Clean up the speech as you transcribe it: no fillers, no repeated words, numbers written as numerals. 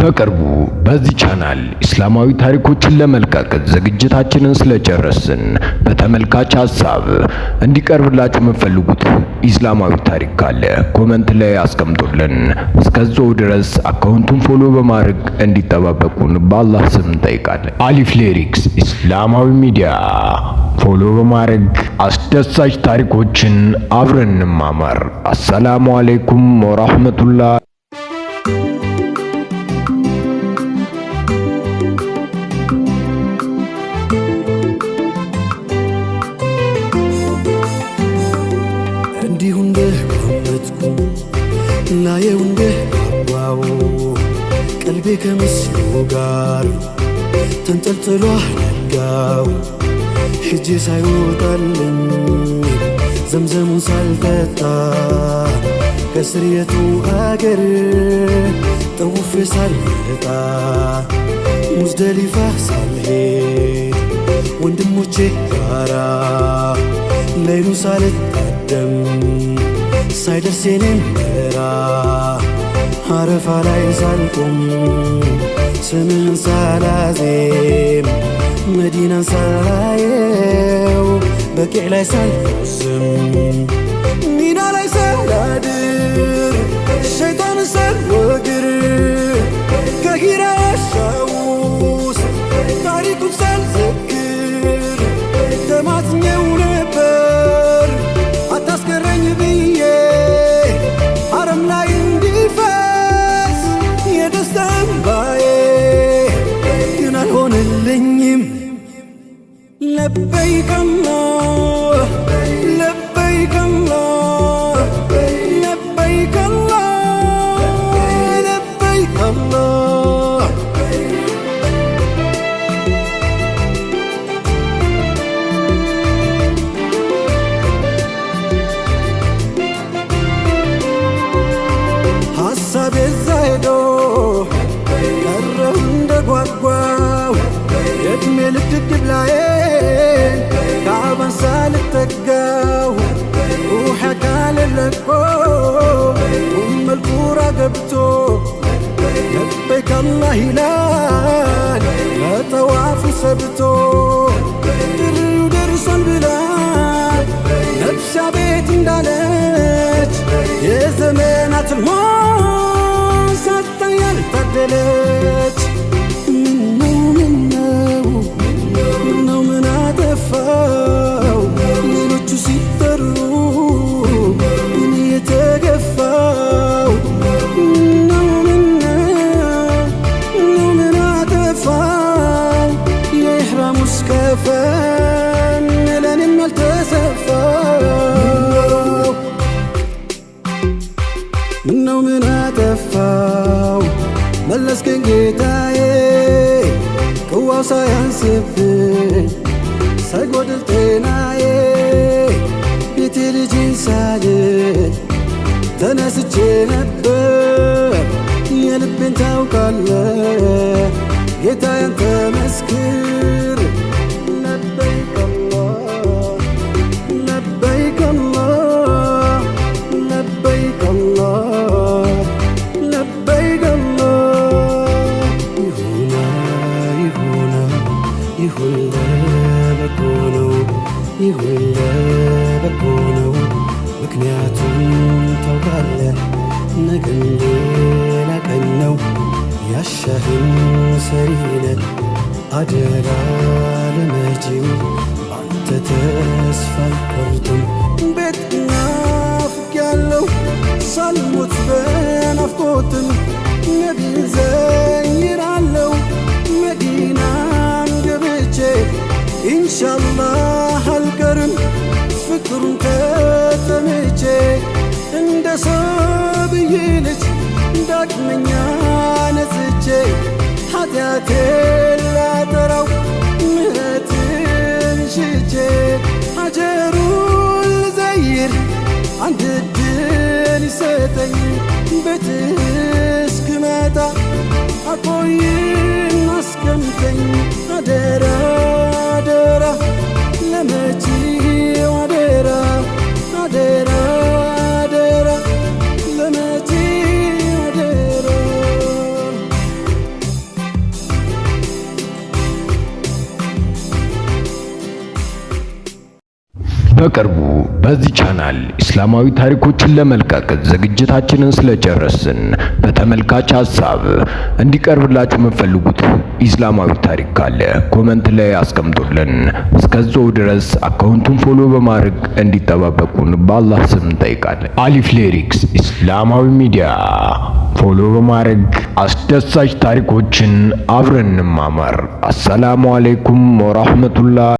በቅርቡ በዚህ ቻናል እስላማዊ ታሪኮችን ለመልቀቅ ዝግጅታችንን ስለጨረስን በተመልካች ሐሳብ እንዲቀርብላችሁ የምትፈልጉት እስላማዊ ታሪክ ካለ ኮሜንት ላይ አስቀምጡልን። እስከዛው ድረስ አካውንቱን ፎሎ በማድረግ እንዲጠባበቁን በአላህ ስም እንጠይቃለን። አሊፍ ሊሪክስ እስላማዊ ሚዲያ ፎሎ በማድረግ አስደሳች ታሪኮችን አብረን እንማማር። አሰላሙ አለይኩም ወራህመቱላህ። ላየው እንደጓጓው ቀልቤ ከምስሉ ጋር ተንጠልጥሎ ነጋው ሂጄ ሳይወጣልኝ ዘምዘሙን ሳልጠጣ ከስርየቱ አገር ጠውፌ ሳልመጣ ሙዝደሊፋ ሳልሄድ ወንድሞቼ ጋራ ሌሉ ሳልታደም ሳይደርስ የኔን በራ አረፋ ላይ ሳልቆም ስምህን ሳላዜም መዲናን ሳላየው በቂዕ ላይ ሳልቆስም ሚና ላይ ሳላድር ሸይጣን ሳልወግር ከሂራ ዋሻ ውስጥ ታሪኩን ሳልዘክር ተማጽኜው ነበር አታስቀረኝ ብዬ አረም ላይ እንዲፈስ የደስታ እንባዬ ግን አልሆነልኝም። ለበይክ አላህ ለበይክ አላህ ለበይክ አላህ ለበይክ አላህ ሐሳቤ ዛይዶ ቀረሁ እንደጓጓው የእድሜ ልክ ድብላዬን ካዕባን ሳልጠጋው ሩሕ አካል ለቆ መልኩራ ገብቶ ለበይክ አላህ ይላል በጠዋፉ ሰብቶ ጥሪው ደርሷል ብላ ነፍስ አቤት እንዳለች የዘመናት ሕልሟን ሳታይ ያልታደለች ምነው ምን አጠፋው ሌሎቹ ሲጠሩ እኔ የተገፋው ምነው ምን አጠፋው የኢሕራሙስ ከፈን ለኔም ያልተሰፋው ምነው ምን አጠፋው መለስከኝ ጌታዬ ቅዋው ሳያንስብኝ ሳይጎድል ጤናዬ ቤቴ ልጅን ሳልል ተነስቼ ነበር የልቤን ታውቃለህ ጌታ ያንተ መስክር ለበይክ አላህ ለበይክ አላህ ለበይክ አላህ ለበይክ አላህ ይሁን ለበጎ ነው ይሁን ለበጎ ነው ምክንያቱም ታውቃለህ ነገም ሌላ ቀን ነው ያሻህን ሰሪነህ አደራ ለመጪው አንተ ተስፋ አልቆርጥም ቤት ናፍቄያለሁ ሳልሞት በናፍቆትም ነቢን ዘይራለሁ መዲናን ገብቼ ኢንሻአላህ አልቀርም ፍቅሩን ከተመቼ እንደ ሰብዬ ልጅ ዳግመኛ ነጽቼ ኃጢአቴን ላጠራው ምህረትን ሽቼ አጀሩን ልዘይር አንድ ዕድል ይሰጠኝ ቤትህ እስክመጣ አቆይን አስቀምጠኝ አደራ አደራ ለመጪው አደራ አደራ አደራ ለመጪው አደራ በቅርቡ በዚህ ቻናል እስላማዊ ታሪኮችን ለመልቀቅ ዝግጅታችንን ስለጨረስን በተመልካች ሐሳብ እንዲቀርብላችሁ የምትፈልጉት እስላማዊ ታሪክ ካለ ኮመንት ላይ አስቀምጡልን። እስከዛው ድረስ አካውንቱን ፎሎ በማድረግ እንዲጠባበቁን በአላህ ስም እንጠይቃለን። አሊፍ ሊሪክስ እስላማዊ ሚዲያ ፎሎ በማድረግ አስደሳች ታሪኮችን አብረን እንማማር። አሰላሙ አለይኩም ወራህመቱላህ